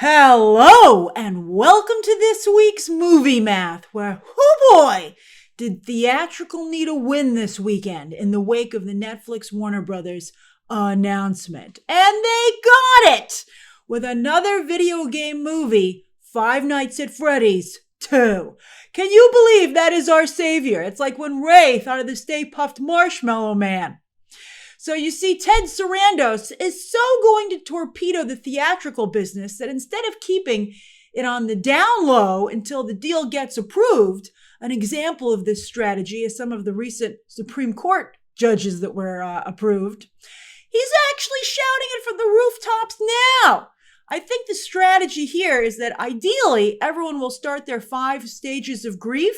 Hello, and welcome to this week's Movie Math, where, oh boy, did theatrical need a win this weekend in the wake of the Netflix Warner Brothers announcement. And they got it with another video game movie, Five Nights at Freddy's 2. Can you believe that is our savior? It's like when Ray thought of the Stay Puft Marshmallow Man. So you see, Ted Sarandos is so going to torpedo the theatrical business that instead of keeping it on the down low until the deal gets approved, an example of this strategy is some of the recent Supreme Court judges that were approved, he's actually shouting it from the rooftops now. I think the strategy here is that ideally everyone will start their 5 stages of grief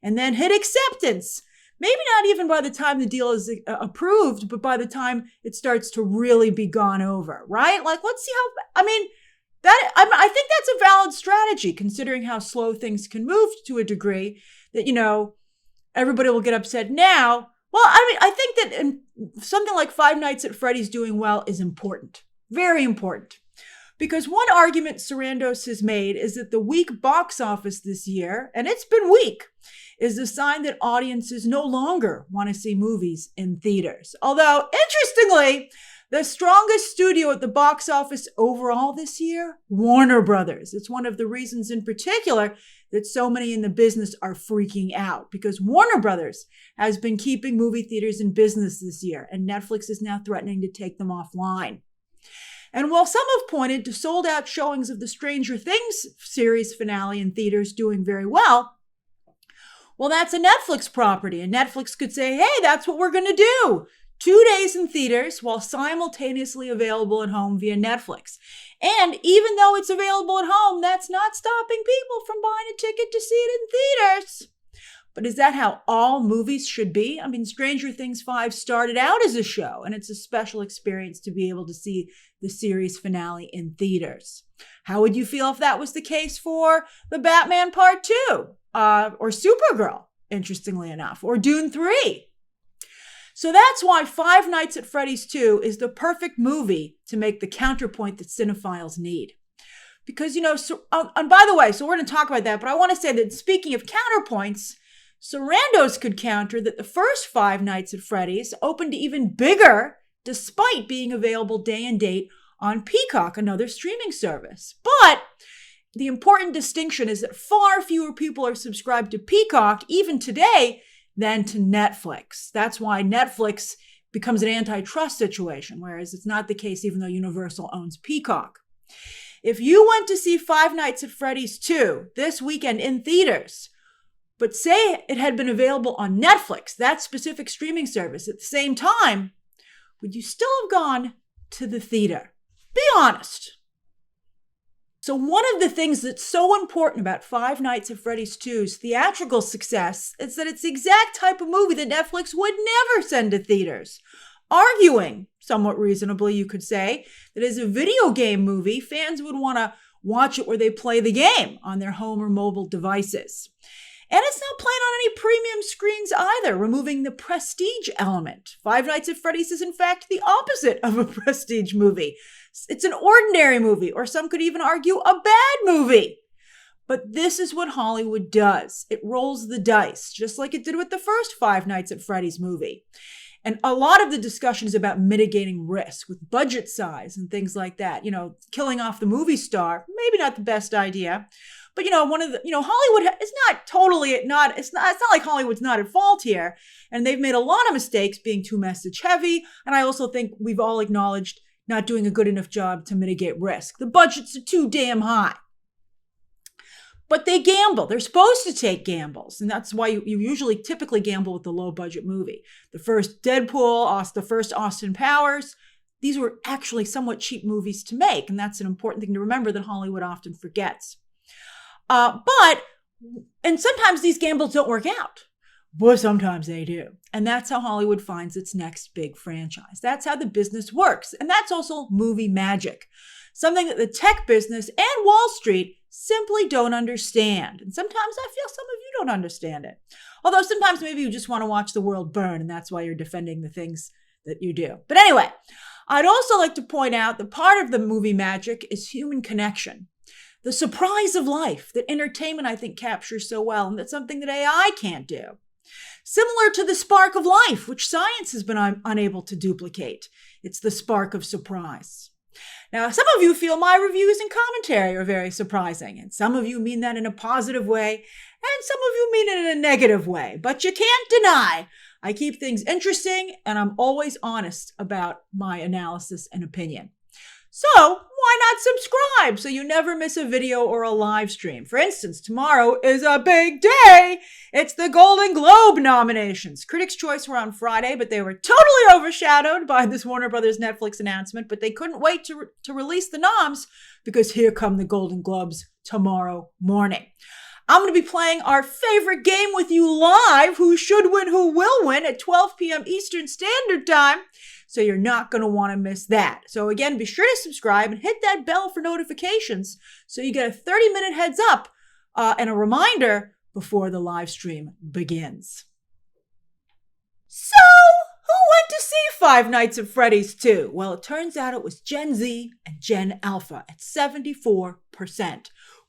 and then hit acceptance. Maybe not even by the time the deal is approved, but by the time it starts to really be gone over, right? Like, let's see how, I think that's a valid strategy considering how slow things can move to a degree that, everybody will get upset now. Well, I think that something like Five Nights at Freddy's doing well is important, very important. Because one argument Sarandos has made is that the weak box office this year, and it's been weak, is a sign that audiences no longer want to see movies in theaters. Although, interestingly, the strongest studio at the box office overall this year, Warner Brothers. It's one of the reasons in particular that so many in the business are freaking out, because Warner Brothers has been keeping movie theaters in business this year, and Netflix is now threatening to take them offline. And while some have pointed to sold-out showings of the Stranger Things series finale in theaters doing very well, that's a Netflix property, and Netflix could say, hey, that's what we're going to do. 2 days in theaters while simultaneously available at home via Netflix. And even though it's available at home, that's not stopping people from buying a ticket to see it in theaters. But is that how all movies should be? I mean, Stranger Things 5 started out as a show, and it's a special experience to be able to see the series finale in theaters. How would you feel if that was the case for The Batman Part 2? Or Supergirl, interestingly enough, or Dune 3? So that's why Five Nights at Freddy's 2 is the perfect movie to make the counterpoint that cinephiles need. Because, and by the way, so we're going to talk about that, but I want to say that speaking of counterpoints, Sarandos could counter that the first Five Nights at Freddy's opened even bigger despite being available day and date on Peacock, another streaming service. But the important distinction is that far fewer people are subscribed to Peacock, even today, than to Netflix. That's why Netflix becomes an antitrust situation, whereas it's not the case even though Universal owns Peacock. If you went to see Five Nights at Freddy's 2 this weekend in theaters, but say it had been available on Netflix, that specific streaming service, at the same time, would you still have gone to the theater? Be honest. So one of the things that's so important about Five Nights at Freddy's 2's theatrical success is that it's the exact type of movie that Netflix would never send to theaters. Arguing, somewhat reasonably you could say, that as a video game movie, fans would want to watch it where they play the game on their home or mobile devices. And it's not playing on any premium screens either, removing the prestige element. Five Nights at Freddy's is in fact the opposite of a prestige movie. It's an ordinary movie, or some could even argue a bad movie. But this is what Hollywood does. It rolls the dice, just like it did with the first Five Nights at Freddy's movie. And a lot of the discussion is about mitigating risk with budget size and things like that. Killing off the movie star, maybe not the best idea. But, Hollywood is not totally, it's not like Hollywood's not at fault here. And they've made a lot of mistakes being too message heavy. And I also think we've all acknowledged not doing a good enough job to mitigate risk. The budgets are too damn high. But they gamble. They're supposed to take gambles. And that's why you usually typically gamble with the low budget movie. The first Deadpool, the first Austin Powers, these were actually somewhat cheap movies to make. And that's an important thing to remember that Hollywood often forgets. And sometimes these gambles don't work out, but sometimes they do. And that's how Hollywood finds its next big franchise. That's how the business works. And that's also movie magic, something that the tech business and Wall Street simply don't understand. And sometimes I feel some of you don't understand it. Although sometimes maybe you just want to watch the world burn, and that's why you're defending the things that you do. But anyway, I'd also like to point out that part of the movie magic is human connection. the surprise of life that entertainment, I think, captures so well, and that's something that AI can't do. Similar to the spark of life, which science has been unable to duplicate. It's the spark of surprise. Now, some of you feel my reviews and commentary are very surprising, and some of you mean that in a positive way, and some of you mean it in a negative way. But you can't deny I keep things interesting, and I'm always honest about my analysis and opinion. So why not subscribe so you never miss a video or a live stream? For instance, tomorrow is a big day. It's the Golden Globe nominations. Critics' Choice were on Friday, but they were totally overshadowed by this Warner Brothers Netflix announcement. But they couldn't wait to release the noms because here come the Golden Globes tomorrow morning. I'm going to be playing our favorite game with you live, Who Should Win, Who Will Win, at 12 p.m. Eastern Standard Time. So you're not going to want to miss that. So again, be sure to subscribe and hit that bell for notifications so you get a 30-minute heads up and a reminder before the live stream begins. So, who went to see Five Nights at Freddy's 2? Well, it turns out it was Gen Z and Gen Alpha at 74%,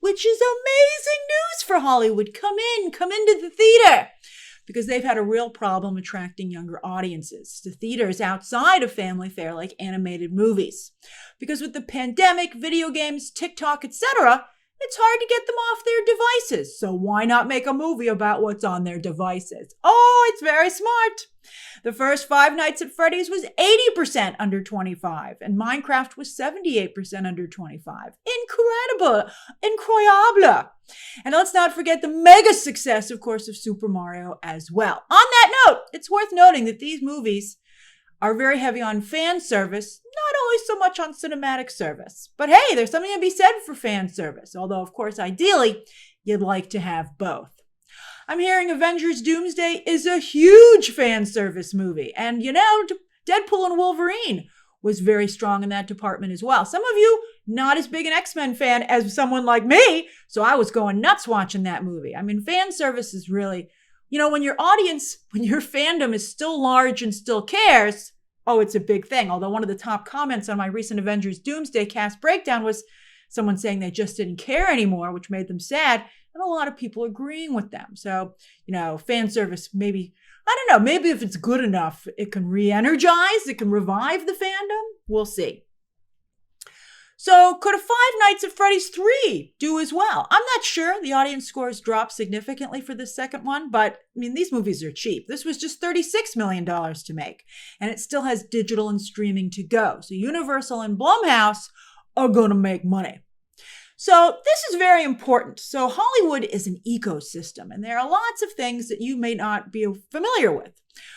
which is amazing news for Hollywood. Come into the theater. Because they've had a real problem attracting younger audiences to theaters outside of family fare like animated movies. Because with the pandemic, video games, TikTok, etc., it's hard to get them off their devices. So why not make a movie about what's on their devices? Oh, it's very smart. The first Five Nights at Freddy's was 80% under 25, and Minecraft was 78% under 25. Incredible! Incroyable! And let's not forget the mega success, of course, of Super Mario as well. On that note, it's worth noting that these movies are very heavy on fan service, not always so much on cinematic service. But hey, there's something to be said for fan service, although, of course, ideally, you'd like to have both. I'm hearing Avengers Doomsday is a huge fan service movie. And, you know, Deadpool and Wolverine was very strong in that department as well. Some of you, not as big an X-Men fan as someone like me, so I was going nuts watching that movie. I mean, fan service is really, you know, when your fandom is still large and still cares, oh, it's a big thing. Although one of the top comments on my recent Avengers Doomsday cast breakdown was someone saying they just didn't care anymore, which made them sad. And a lot of people agreeing with them. So, you know, fan service, maybe, I don't know, maybe if it's good enough, it can re-energize, it can revive the fandom. We'll see. So could a Five Nights at Freddy's 3 do as well? I'm not sure. The audience scores dropped significantly for the second one, but I mean, these movies are cheap. This was just $36 million to make, and it still has digital and streaming to go. So Universal and Blumhouse are going to make money. So this is very important. So Hollywood is an ecosystem, and there are lots of things that you may not be familiar with.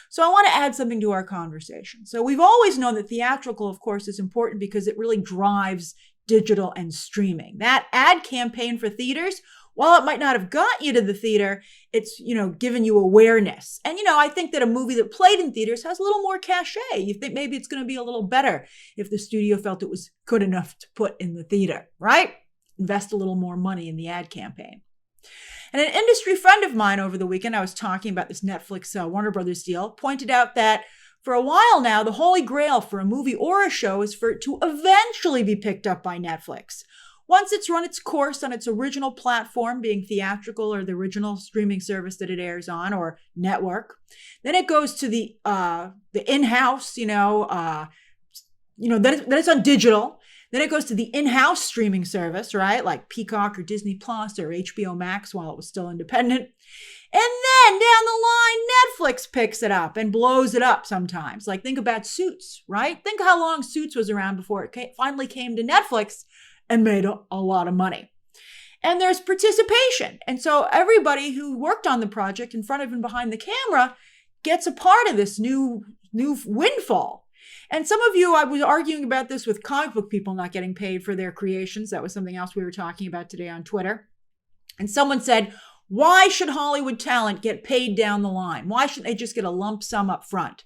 So I want to add something to our conversation. So we've always known that theatrical, of course, is important because it really drives digital and streaming. That ad campaign for theaters, while it might not have got you to the theater, it's, you know, given you awareness. And, you know, I think that a movie that played in theaters has a little more cachet. You think maybe it's going to be a little better if the studio felt it was good enough to put in the theater, right? Invest a little more money in the ad campaign. And an industry friend of mine over the weekend, I was talking about this Netflix Warner Brothers deal, pointed out that for a while now, the holy grail for a movie or a show is for it to eventually be picked up by Netflix. Once it's run its course on its original platform, being theatrical or the original streaming service that it airs on or network, then it goes to the in-house, then it's on digital. Then it goes to the in-house streaming service, right? Like Peacock or Disney Plus or HBO Max while it was still independent. And then down the line, Netflix picks it up and blows it up sometimes. Like think about Suits, right? Think how long Suits was around before it finally came to Netflix and made a lot of money. And there's participation. And so everybody who worked on the project in front of and behind the camera gets a part of this new windfall. And some of you, I was arguing about this with comic book people not getting paid for their creations. That was something else we were talking about today on Twitter. And someone said, why should Hollywood talent get paid down the line? Why shouldn't they just get a lump sum up front?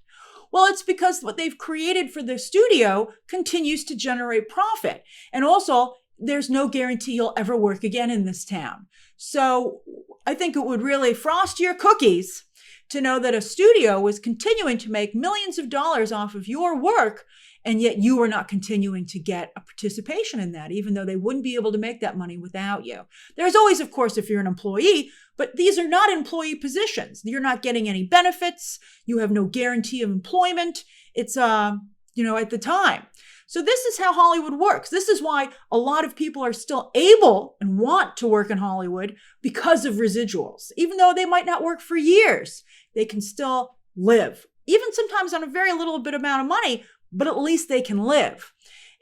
Well, it's because what they've created for their studio continues to generate profit. And also, there's no guarantee you'll ever work again in this town. So I think it would really frost your cookies to know that a studio was continuing to make millions of dollars off of your work And yet you are not continuing to get a participation in that, even though they wouldn't be able to make that money without you. There's always, of course, if you're an employee, but these are not employee positions. You're not getting any benefits. You have no guarantee of employment. It's, at the time. So this is how Hollywood works. This is why a lot of people are still able and want to work in Hollywood because of residuals. Even though they might not work for years, they can still live. Even sometimes on a very little bit amount of money, but at least they can live.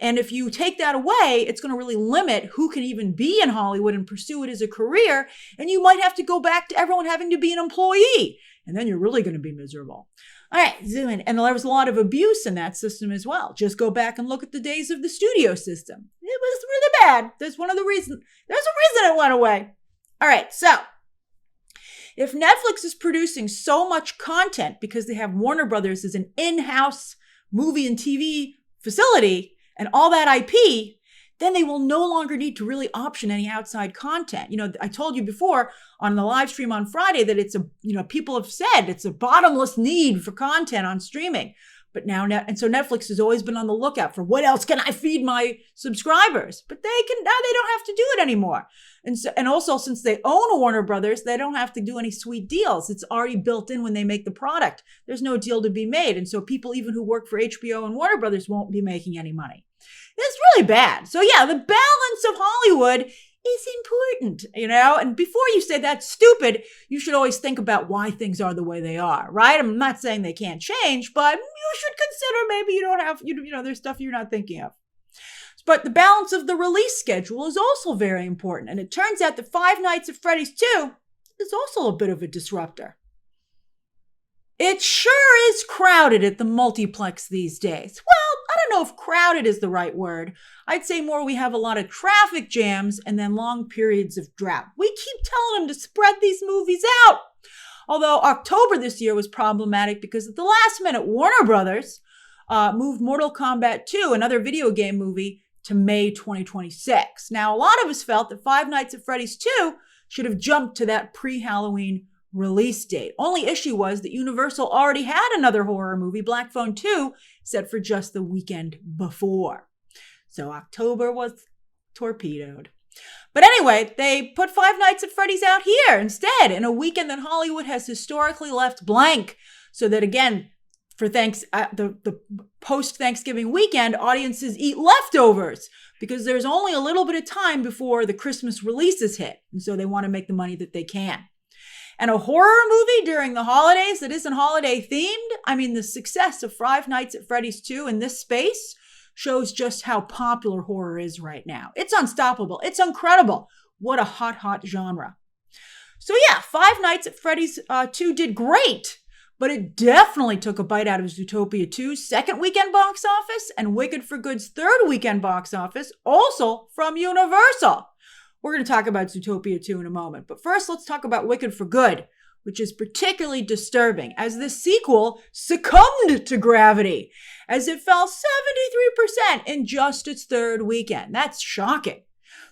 And if you take that away, it's going to really limit who can even be in Hollywood and pursue it as a career. And you might have to go back to everyone having to be an employee. And then you're really going to be miserable. All right, zoom in. And there was a lot of abuse in that system as well. Just go back and look at the days of the studio system. It was really bad. There's a reason it went away. All right, so if Netflix is producing so much content because they have Warner Brothers as an in-house movie and TV facility and all that IP, then they will no longer need to really option any outside content. I told you before on the live stream on Friday that people have said it's a bottomless need for content on streaming. But now Netflix has always been on the lookout for what else can I feed my subscribers? But now they don't have to do it anymore. And also since they own Warner Brothers, they don't have to do any sweet deals. It's already built in when they make the product. There's no deal to be made. And so people even who work for HBO and Warner Brothers won't be making any money. It's really bad. So yeah, the balance of Hollywood is important, and before you say that's stupid, you should always think about why things are the way they are, right? I'm not saying they can't change, but you should consider maybe you don't have, there's stuff you're not thinking of. But the balance of the release schedule is also very important. And it turns out that Five Nights at Freddy's 2 is also a bit of a disruptor. It sure is crowded at the multiplex these days. Well, I don't know if crowded is the right word. I'd say more we have a lot of traffic jams and then long periods of drought. We keep telling them to spread these movies out. Although October this year was problematic because at the last minute, Warner Brothers moved Mortal Kombat 2, another video game movie, to May 2026. Now, a lot of us felt that Five Nights at Freddy's 2 should have jumped to that pre-Halloween release date. Only issue was that Universal already had another horror movie, Black Phone 2, set for just the weekend before. So October was torpedoed. But anyway, they put Five Nights at Freddy's out here instead, in a weekend that Hollywood has historically left blank, so that again, for the post-Thanksgiving weekend, audiences eat leftovers because there's only a little bit of time before the Christmas releases hit. And so they want to make the money that they can. And a horror movie during the holidays that isn't holiday themed, the success of Five Nights at Freddy's 2 in this space shows just how popular horror is right now. It's unstoppable. It's incredible. What a hot genre. So yeah, Five Nights at Freddy's 2 did great, but it definitely took a bite out of Zootopia 2's second weekend box office and Wicked for Good's third weekend box office, also from Universal. We're going to talk about Zootopia 2 in a moment. But first, let's talk about Wicked for Good, which is particularly disturbing as this sequel succumbed to gravity as it fell 73% in just its third weekend. That's shocking.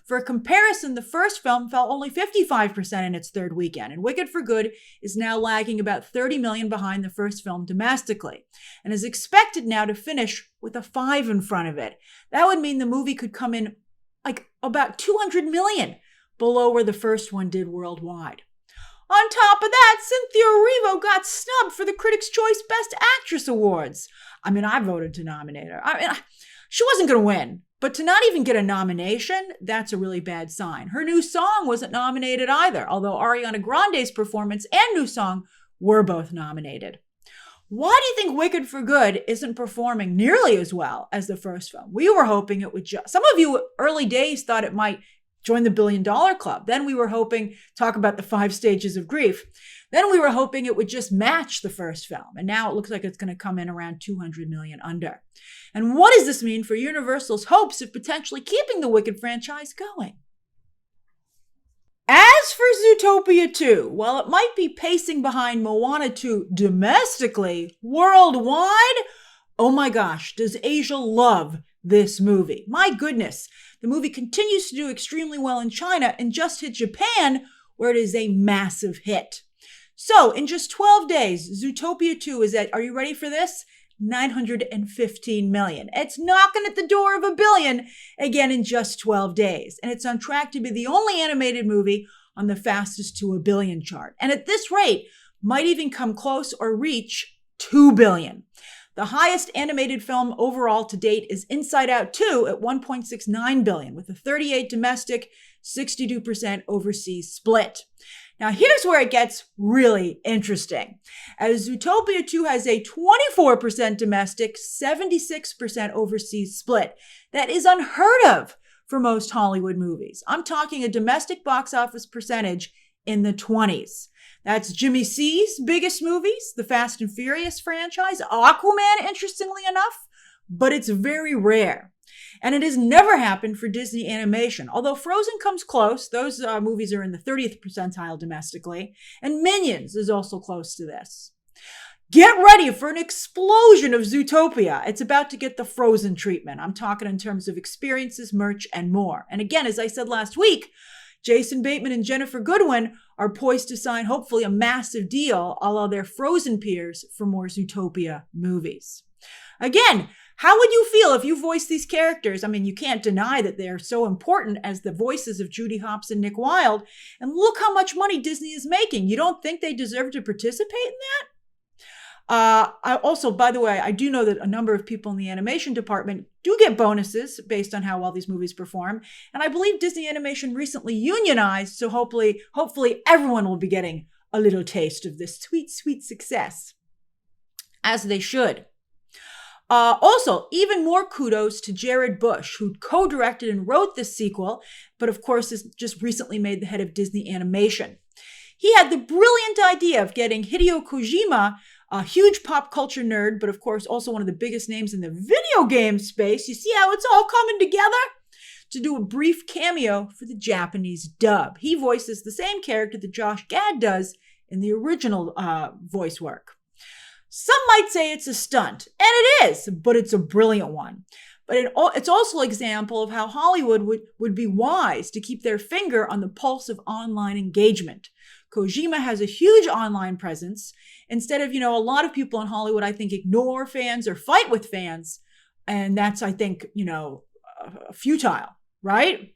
For comparison, the first film fell only 55% in its third weekend, and Wicked for Good is now lagging about 30 million behind the first film domestically, and is expected now to finish with a 5 in front of it. That would mean the movie could come in about 200 million below where the first one did worldwide. On top of that, Cynthia Erivo got snubbed for the Critics' Choice Best Actress Awards. I voted to nominate her. She wasn't going to win, but to not even get a nomination, that's a really bad sign. Her new song wasn't nominated either, although Ariana Grande's performance and new song were both nominated. Why do you think Wicked for Good isn't performing nearly as well as the first film? We were hoping it would some of you early days thought it might join the $1 billion club. Then we were hoping, talk about the 5 stages of grief. Then we were hoping it would just match the first film. And now it looks like it's going to come in around 200 million under. And what does this mean for Universal's hopes of potentially keeping the Wicked franchise going? As for Zootopia 2, while it might be pacing behind Moana 2 domestically, worldwide, oh my gosh, does Asia love this movie. My goodness, the movie continues to do extremely well in China and just hit Japan, where it is a massive hit. So in just 12 days, Zootopia 2 is at, are you ready for this? $915 million. It's knocking at the door of $1 billion again in just 12 days. And it's on track to be the only animated movie on the fastest to $1 billion chart. And at this rate, might even come close or reach $2 billion. The highest animated film overall to date is Inside Out 2 at $1.69 billion, with a 38% domestic, 62% overseas split. Now, here's where it gets really interesting. As Zootopia 2 has a 24% domestic, 76% overseas split. That is unheard of for most Hollywood movies. I'm talking a domestic box office percentage in the 20s. That's Jimmy C's biggest movies, the Fast and Furious franchise, Aquaman, interestingly enough, but it's very rare. And it has never happened for Disney Animation, although Frozen comes close. Those movies are in the 30th percentile domestically, and Minions is also close to this. Get ready for an explosion of Zootopia. It's about to get the Frozen treatment. I'm talking in terms of experiences, merch, and more. And again, as I said last week, Jason Bateman and Jennifer Goodwin are poised to sign, hopefully, a massive deal a la their Frozen peers for more Zootopia movies. Again, how would you feel if you voiced these characters? I mean, you can't deny that they're so important as the voices of Judy Hopps and Nick Wilde. And look how much money Disney is making. You don't think they deserve to participate in that? I also, by the way, I do know that a number of people in the animation department do get bonuses based on how well these movies perform. And I believe Disney Animation recently unionized, so hopefully everyone will be getting a little taste of this sweet, sweet success, as they should. Also, even more kudos to Jared Bush, who co-directed and wrote this sequel, but of course is just recently made the head of Disney Animation. He had the brilliant idea of getting Hideo Kojima, a huge pop culture nerd, but of course also one of the biggest names in the video game space. You see how it's all coming together? To do a brief cameo for the Japanese dub. He voices the same character that Josh Gad does in the original voice work. Some might say it's a stunt, and it is, but it's a brilliant one. But it's also an example of how Hollywood would be wise to keep their finger on the pulse of online engagement. Kojima has a huge online presence. Instead of, a lot of people in Hollywood, I think, ignore fans or fight with fans. And that's, I think, futile, right?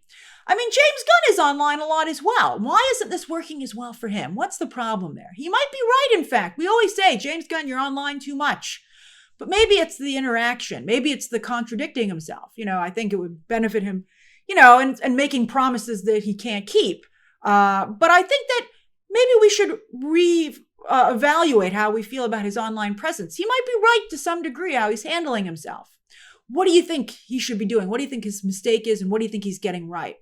I mean, James Gunn is online a lot as well. Why isn't this working as well for him? What's the problem there? He might be right, in fact. We always say, James Gunn, you're online too much. But maybe it's the interaction. Maybe it's the contradicting himself. I think it would benefit him, and making promises that he can't keep. But I think that maybe we should evaluate how we feel about his online presence. He might be right to some degree how he's handling himself. What do you think he should be doing? What do you think his mistake is? And what do you think he's getting right?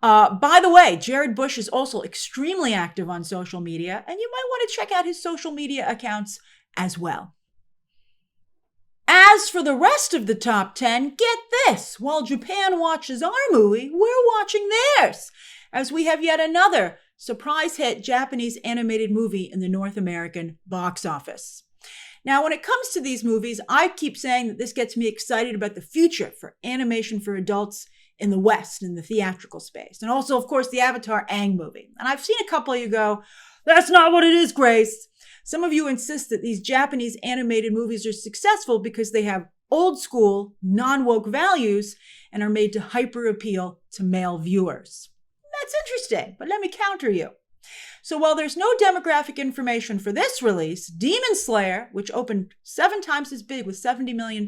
By the way, Jared Bush is also extremely active on social media, and you might want to check out his social media accounts as well. As for the rest of the top 10, get this. While Japan watches our movie, we're watching theirs, as we have yet another surprise hit Japanese animated movie in the North American box office. Now, when it comes to these movies, I keep saying that this gets me excited about the future for animation for adults in the West, in the theatrical space. And also, of course, the Avatar Aang movie. And I've seen a couple of you go, that's not what it is, Grace. Some of you insist that these Japanese animated movies are successful because they have old school, non-woke values and are made to hyper appeal to male viewers. That's interesting, but let me counter you. So while there's no demographic information for this release, Demon Slayer, which opened 7 times as big with $70 million,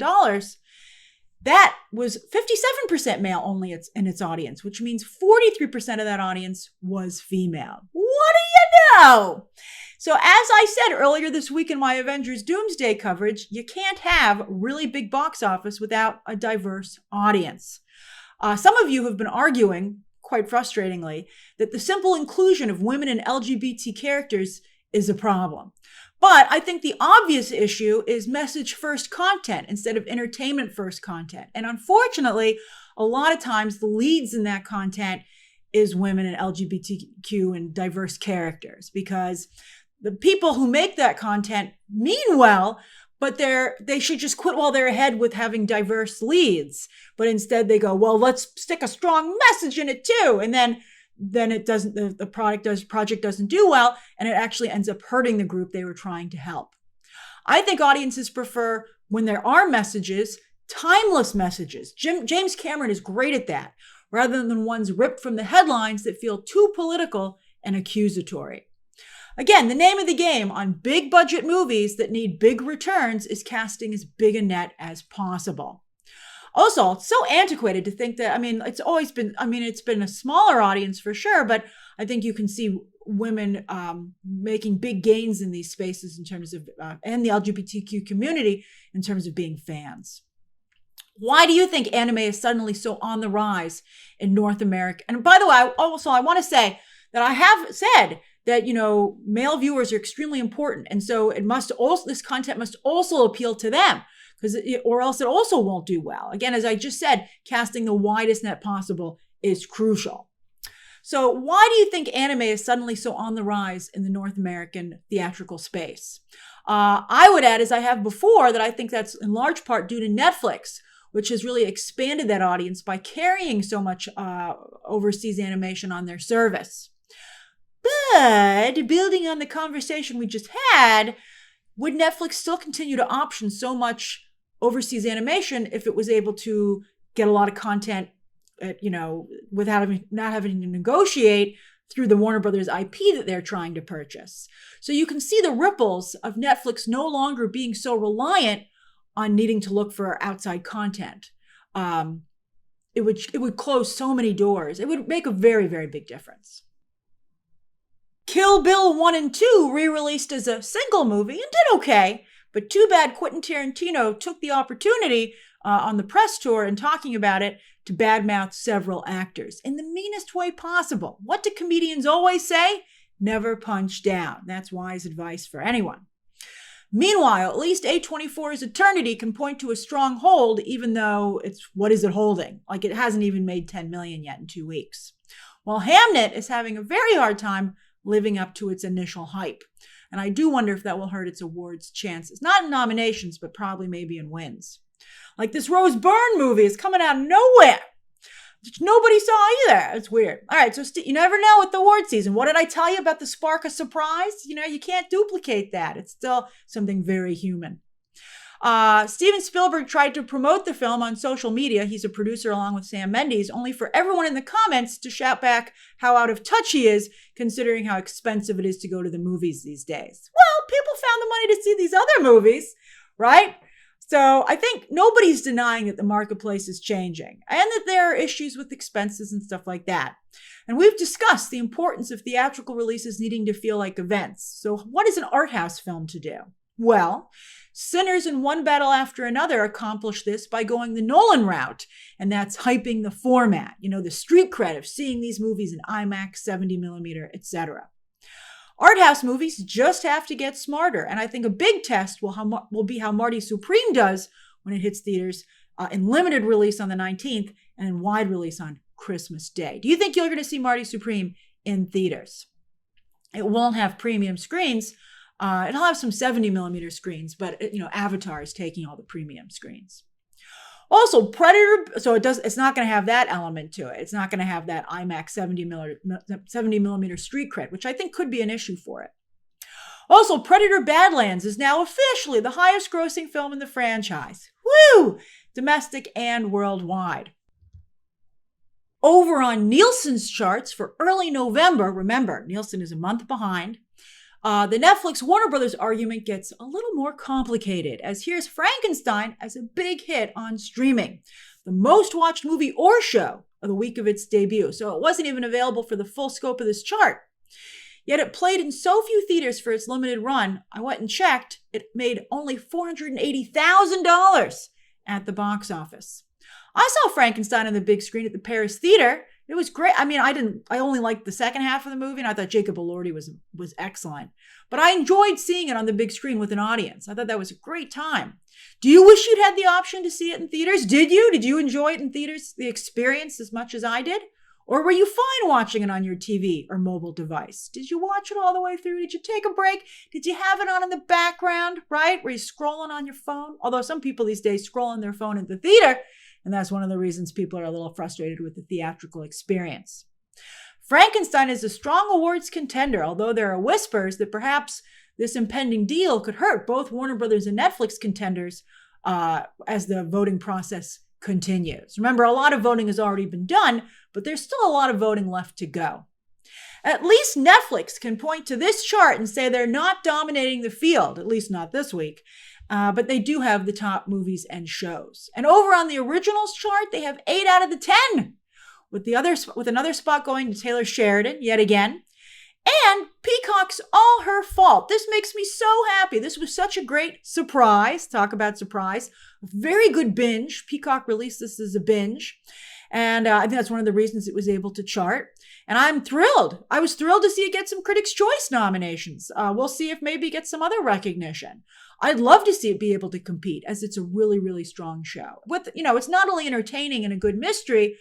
that was 57% male only in its audience, which means 43% of that audience was female. What do you know? So as I said earlier this week in my Avengers Doomsday coverage, you can't have really big box office without a diverse audience. Some of you have been arguing, quite frustratingly, that the simple inclusion of women and LGBT characters is a problem. But I think the obvious issue is message-first content instead of entertainment-first content. And unfortunately, a lot of times the leads in that content is women and LGBTQ and diverse characters, because the people who make that content mean well, but they should just quit while they're ahead with having diverse leads. But instead they go, well, let's stick a strong message in it too. And then it doesn't, the project doesn't do well, and it actually ends up hurting the group they were trying to help. I think audiences prefer when there are messages, timeless messages. James Cameron is great at that, rather than ones ripped from the headlines that feel too political and accusatory. Again, the name of the game on big budget movies that need big returns is casting as big a net as possible. Also, it's so antiquated to think that, it's been a smaller audience for sure, but I think you can see women making big gains in these spaces in terms of, and the LGBTQ community in terms of being fans. Why do you think anime is suddenly so on the rise in North America? And by the way, I want to say that I have said that, male viewers are extremely important. And so this content must also appeal to them, or else it also won't do well. Again, as I just said, casting the widest net possible is crucial. So why do you think anime is suddenly so on the rise in the North American theatrical space? I would add, as I have before, that I think that's in large part due to Netflix, which has really expanded that audience by carrying so much overseas animation on their service. But building on the conversation we just had, would Netflix still continue to option so much overseas animation if it was able to get a lot of content, without not having to negotiate through the Warner Brothers IP that they're trying to purchase? So you can see the ripples of Netflix no longer being so reliant on needing to look for outside content. It would close so many doors. It would make a very, very big difference. Kill Bill 1 and 2 re-released as a single movie and did okay, but too bad Quentin Tarantino took the opportunity on the press tour and talking about it to badmouth several actors in the meanest way possible. What do comedians always say? Never punch down. That's wise advice for anyone. Meanwhile, at least A24's Eternity can point to a strong hold, even though what is it holding? Like, it hasn't even made $10 million yet in 2 weeks. While Hamnet is having a very hard time living up to its initial hype. And I do wonder if that will hurt its awards chances. Not in nominations, but probably maybe in wins. Like this Rose Byrne movie is coming out of nowhere, which nobody saw either. It's weird. All right, so you never know with the award season. What did I tell you about the spark of surprise? You can't duplicate that. It's still something very human. Steven Spielberg tried to promote the film on social media. He's a producer along with Sam Mendes, only for everyone in the comments to shout back how out of touch he is, considering how expensive it is to go to the movies these days. Well, people found the money to see these other movies, right? So I think nobody's denying that the marketplace is changing and that there are issues with expenses and stuff like that. And we've discussed the importance of theatrical releases needing to feel like events. So what is an art house film to do? Well, Sinners and One Battle After Another accomplish this by going the Nolan route, and that's hyping the format, the street cred of seeing these movies in IMAX, 70 millimeter, etc. Art house movies just have to get smarter, and I think a big test will be how Marty Supreme does when it hits theaters in limited release on the 19th and in wide release on Christmas Day. Do you think you're going to see Marty Supreme in theaters? It won't have premium screens. It'll have some 70 millimeter screens, but Avatar is taking all the premium screens. Also, Predator, so it's not going to have that element to it. It's not going to have that IMAX 70 millimeter street cred, which I think could be an issue for it. Also, Predator Badlands is now officially the highest grossing film in the franchise. Woo! Domestic and worldwide. Over on Nielsen's charts for early November, remember, Nielsen is a month behind, the Netflix Warner Brothers argument gets a little more complicated, as here's Frankenstein as a big hit on streaming, the most watched movie or show of the week of its debut. So it wasn't even available for the full scope of this chart. Yet it played in so few theaters for its limited run, I went and checked, it made only $480,000 at the box office. I saw Frankenstein on the big screen at the Paris Theater. It was great. I only liked the second half of the movie, and I thought Jacob Elordi was excellent. But I enjoyed seeing it on the big screen with an audience. I thought that was a great time. Do you wish you'd had the option to see it in theaters? Did you? Did you enjoy it in theaters, the experience, as much as I did? Or were you fine watching it on your TV or mobile device? Did you watch it all the way through? Did you take a break? Did you have it on in the background, right? Were you scrolling on your phone? Although some people these days scroll on their phone at the theater, and that's one of the reasons people are a little frustrated with the theatrical experience. Frankenstein is a strong awards contender, although there are whispers that perhaps This impending deal could hurt both Warner Brothers and Netflix contenders as the voting process continues. Remember, a lot of voting has already been done, but there's still a lot of voting left to go. At least Netflix can point to this chart and say they're not dominating the field, at least not this week. But they do have the top movies and shows. And over on the originals chart, they have 8 out of the 10, with another spot going to Taylor Sheridan yet again. And Peacock's All Her Fault. This makes me so happy. This was such a great surprise. Talk about surprise. A very good binge. Peacock released this as a binge. And I think that's one of the reasons it was able to chart. And I'm thrilled. I was thrilled to see it get some Critics' Choice nominations. We'll see if maybe it gets some other recognition. I'd love to see it be able to compete, as it's a really, really strong show. It's not only entertaining and a good mystery,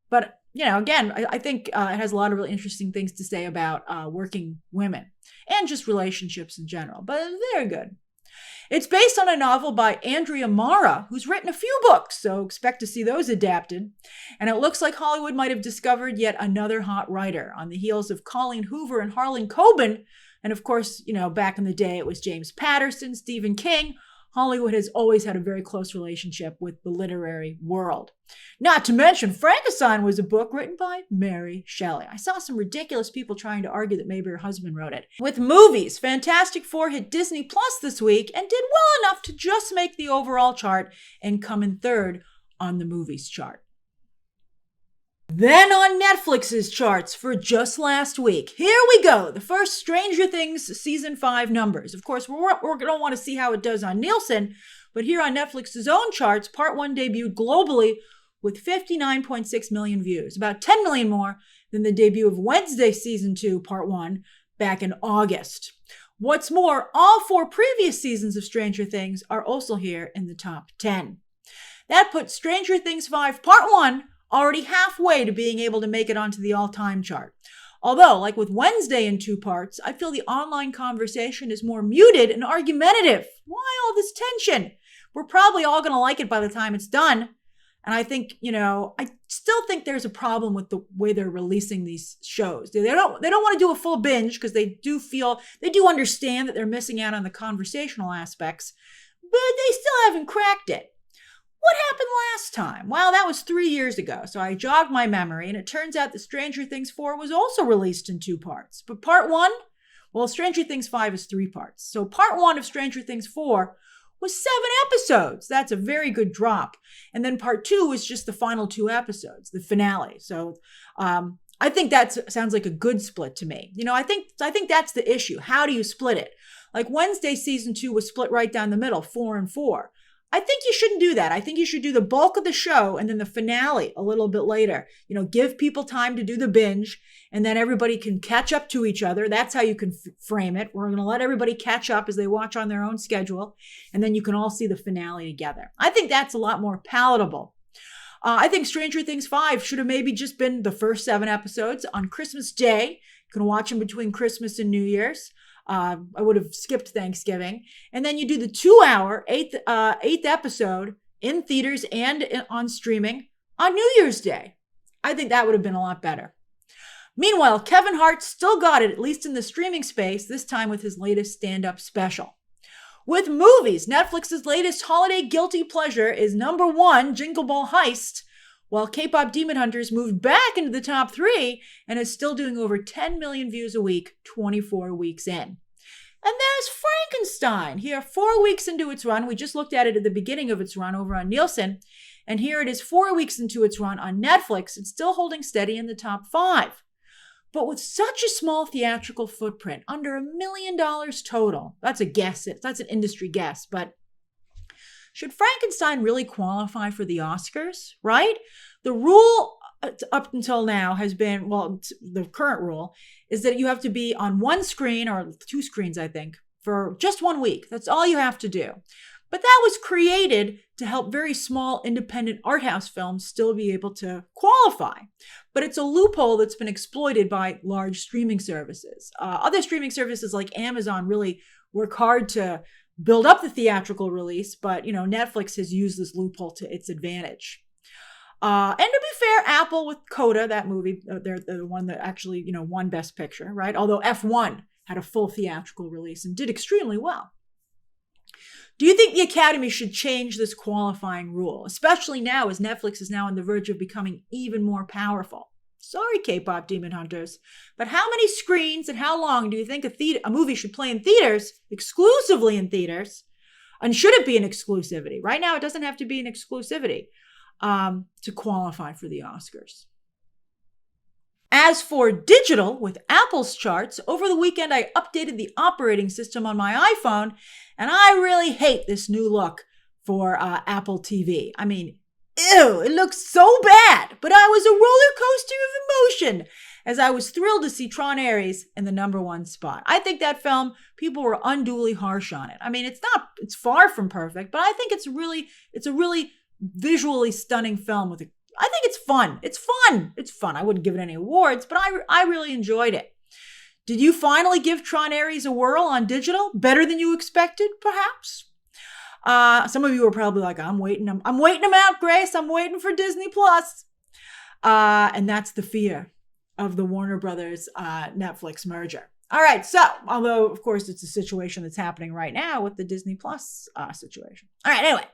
but again, I think it has a lot of really interesting things to say about working women and just relationships in general. But it's very good. It's based on a novel by Andrea Mara, who's written a few books, so expect to see those adapted. And it looks like Hollywood might have discovered yet another hot writer on the heels of Colleen Hoover and Harlan Coben. And of course, back in the day, it was James Patterson, Stephen King. Hollywood has always had a very close relationship with the literary world. Not to mention, Frankenstein was a book written by Mary Shelley. I saw some ridiculous people trying to argue that maybe her husband wrote it. With movies, Fantastic Four hit Disney Plus this week and did well enough to just make the overall chart and come in third on the movies chart. Then on Netflix's charts for just last week, here we go. The first Stranger Things Season 5 numbers. Of course, we're going to want to see how it does on Nielsen, but here on Netflix's own charts, Part 1 debuted globally with 59.6 million views, about 10 million more than the debut of Wednesday Season 2, Part 1, back in August. What's more, all 4 previous seasons of Stranger Things are also here in the top 10. That puts Stranger Things 5, Part 1 already halfway to being able to make it onto the all-time chart. Although, like with Wednesday in 2 parts, I feel the online conversation is more muted and argumentative. Why all this tension? We're probably all going to like it by the time it's done. And I think, I still think there's a problem with the way they're releasing these shows. They don't want to do a full binge because they do understand that they're missing out on the conversational aspects, but they still haven't cracked it. What happened last time? Well, that was 3 years ago, so I jogged my memory, and it turns out that Stranger Things 4 was also released in 2 parts. But Part 1, Stranger Things 5 is 3 parts. So Part 1 of Stranger Things 4 was 7 episodes. That's a very good drop. And then Part 2 was just the final 2 episodes, the finale. So I think that sounds like a good split to me. I think that's the issue. How do you split it? Like Wednesday Season 2 was split right down the middle, 4 and 4. I think you shouldn't do that. I think you should do the bulk of the show and then the finale a little bit later. Give people time to do the binge, and then everybody can catch up to each other. That's how you can frame it. We're going to let everybody catch up as they watch on their own schedule, and then you can all see the finale together. I think that's a lot more palatable. I think Stranger Things 5 should have maybe just been the first 7 episodes on Christmas Day. You can watch them between Christmas and New Year's. I would have skipped Thanksgiving. And then you do the 2-hour, eighth episode in theaters and on streaming on New Year's Day. I think that would have been a lot better. Meanwhile, Kevin Hart still got it, at least in the streaming space, this time with his latest stand-up special. With movies, Netflix's latest holiday guilty pleasure is number 1, Jingle Ball Heist, while K-pop Demon Hunters moved back into the top 3 and is still doing over 10 million views a week, 24 weeks in. And there's Frankenstein. Here, 4 weeks into its run. We just looked at it at the beginning of its run over on Nielsen. And here it is 4 weeks into its run on Netflix. It's still holding steady in the top 5. But with such a small theatrical footprint, under $1 million total, that's a guess. That's an industry guess, but should Frankenstein really qualify for the Oscars, right? The rule up until now has been, the current rule is that you have to be on 1 screen or 2 screens, I think, for just 1 week. That's all you have to do. But that was created to help very small independent art house films still be able to qualify. But it's a loophole that's been exploited by large streaming services. Other streaming services like Amazon really work hard to build up the theatrical release, but Netflix has used this loophole to its advantage. And to be fair, Apple with Coda, that movie, they're the one that actually won Best Picture, right? Although F1 had a full theatrical release and did extremely well. Do you think the Academy should change this qualifying rule, especially now as Netflix is now on the verge of becoming even more powerful? Sorry, K-pop demon hunters, but how many screens and how long do you think a movie should play in theaters, exclusively in theaters? And should it be an exclusivity? Right now, it doesn't have to be an exclusivity to qualify for the Oscars. As for digital, with Apple's charts, over the weekend I updated the operating system on my iPhone, and I really hate this new look for Apple TV. I mean, ew, it looks so bad, but I was a roller coaster of emotion as I was thrilled to see Tron Ares in the #1 spot. I think that film, people were unduly harsh on it. I mean, it's far from perfect, but I think it's a really visually stunning film I think it's fun. It's fun. I wouldn't give it any awards, but I really enjoyed it. Did you finally give Tron Ares a whirl on digital? Better than you expected, perhaps? Some of you are probably like, I'm waiting them out, Grace. I'm waiting for Disney Plus. And that's the fear of the Warner Brothers Netflix merger. All right. So, although, of course, it's a situation that's happening right now with the Disney Plus situation. All right. Anyway.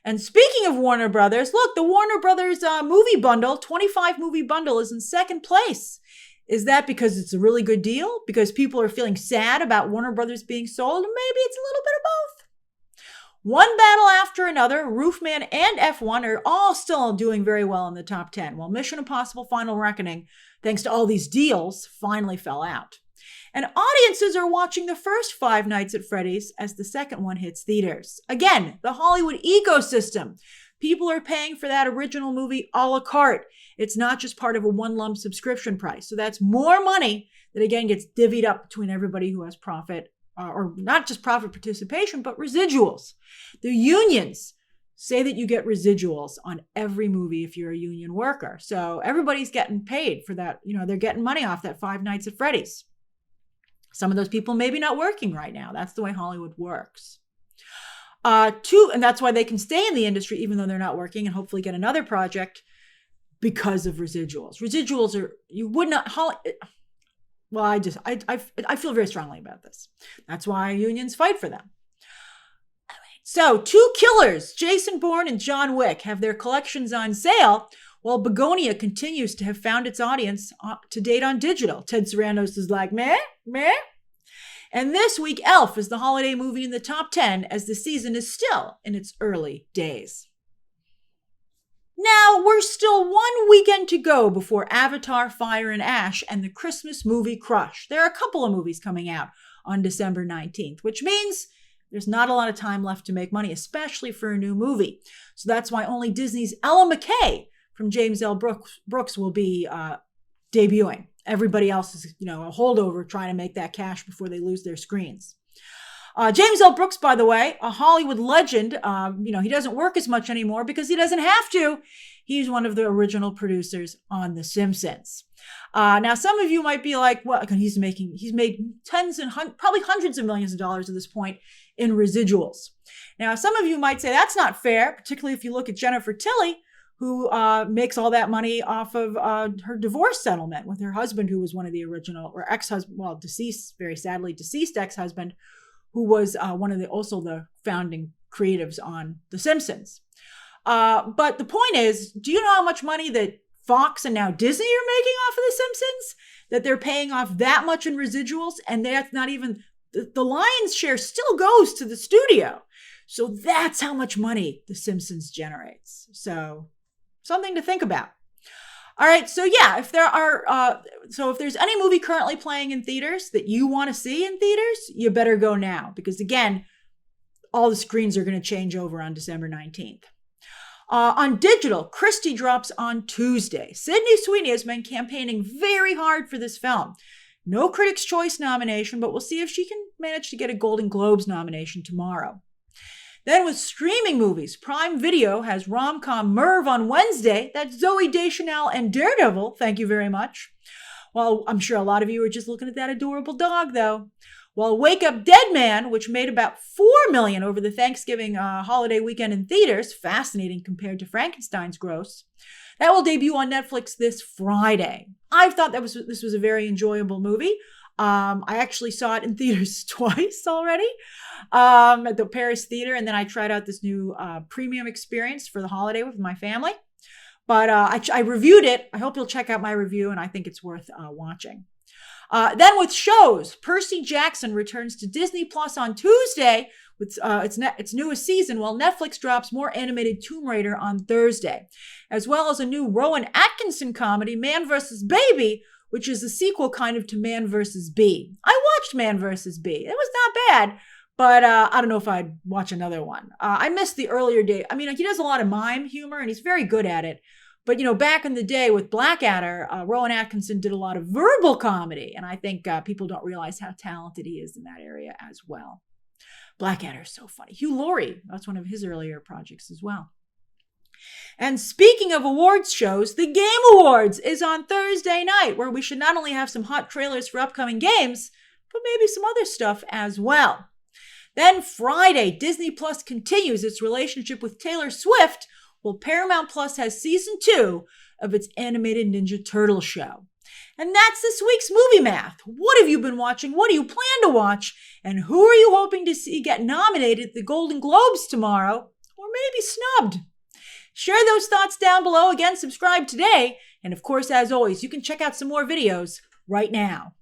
And speaking of Warner Brothers, look, the Warner Brothers movie bundle, 25 movie bundle is in second place. Is that because it's a really good deal? Because people are feeling sad about Warner Brothers being sold? Maybe it's a little bit of both. One battle after another, Roofman and F1 are all still doing very well in the top 10, while Mission Impossible Final Reckoning, thanks to all these deals, finally fell out. And audiences are watching the first Five Nights at Freddy's as the second one hits theaters. Again, the Hollywood ecosystem. People are paying for that original movie a la carte. It's not just part of a one lump subscription price. So that's more money that again gets divvied up between everybody who has profit, or not just profit participation, but residuals. The unions say that you get residuals on every movie if you're a union worker. So everybody's getting paid for that. They're getting money off that Five Nights at Freddy's. Some of those people maybe not working right now. That's the way Hollywood works. And that's why they can stay in the industry even though they're not working and hopefully get another project because of residuals. Residuals are, you would not, well, I feel very strongly about this. That's why unions fight for them. So, two killers, Jason Bourne and John Wick, have their collections on sale, while Begonia continues to have found its audience to date on digital. Ted Sarandos is like, meh. And this week, Elf is the holiday movie in the top 10 as the season is still in its early days. Now, we're still one weekend to go before Avatar, Fire and Ash and the Christmas movie Crush. There are a couple of movies coming out on December 19th, which means there's not a lot of time left to make money, especially for a new movie. So that's why only Disney's Ella McKay from James L. Brooks will be debuting. Everybody else is, a holdover trying to make that cash before they lose their screens. James L. Brooks, by the way, a Hollywood legend. He doesn't work as much anymore because he doesn't have to. He's one of the original producers on The Simpsons. Now, some of you might be like, well, he's made tens and probably hundreds of millions of dollars at this point in residuals. Now, some of you might say that's not fair, particularly if you look at Jennifer Tilly, who makes all that money off of her divorce settlement with her husband, who was one of the original, or ex-husband, deceased, very sadly deceased ex-husband, who was also the founding creatives on The Simpsons. But the point is, do you know how much money that Fox and now Disney are making off of The Simpsons? That they're paying off that much in residuals, and that's not even, the lion's share still goes to the studio. So that's how much money The Simpsons generates. So something to think about. All right, so yeah, if there's any movie currently playing in theaters that you want to see in theaters, you better go now, because again, all the screens are going to change over on December 19th. On digital, Christie drops on Tuesday. Sydney Sweeney has been campaigning very hard for this film. No Critics' Choice nomination, but we'll see if she can manage to get a Golden Globes nomination tomorrow. Then with streaming movies, Prime Video has rom-com Merv on Wednesday. That's Zooey Deschanel and Daredevil. Thank you very much. Well, I'm sure a lot of you are just looking at that adorable dog, though. While Wake Up Dead Man, which made about $4 million over the Thanksgiving holiday weekend in theaters, fascinating compared to Frankenstein's gross, that will debut on Netflix this Friday. I thought this was a very enjoyable movie. I actually saw it in theaters twice already at the Paris Theater, and then I tried out this new premium experience for the holiday with my family. But I reviewed it. I hope you'll check out my review, and I think it's worth watching. Then with shows, Percy Jackson returns to Disney Plus on Tuesday with its newest season, while Netflix drops more animated Tomb Raider on Thursday, as well as a new Rowan Atkinson comedy, Man vs. Baby, which is a sequel kind of to Man vs. Bee. I watched Man vs. Bee. It was not bad, but I don't know if I'd watch another one. I missed the earlier day. I mean, he does a lot of mime humor, and he's very good at it. But, back in the day with Blackadder, Rowan Atkinson did a lot of verbal comedy. And I think people don't realize how talented he is in that area as well. Blackadder is so funny. Hugh Laurie, that's one of his earlier projects as well. And speaking of awards shows, the Game Awards is on Thursday night, where we should not only have some hot trailers for upcoming games, but maybe some other stuff as well. Then Friday, Disney Plus continues its relationship with Taylor Swift, while Paramount Plus has season 2 of its animated Ninja Turtle show. And that's this week's Movie Math. What have you been watching? What do you plan to watch? And who are you hoping to see get nominated at the Golden Globes tomorrow? Or maybe snubbed? Share those thoughts down below. Again, subscribe today. And of course, as always, you can check out some more videos right now.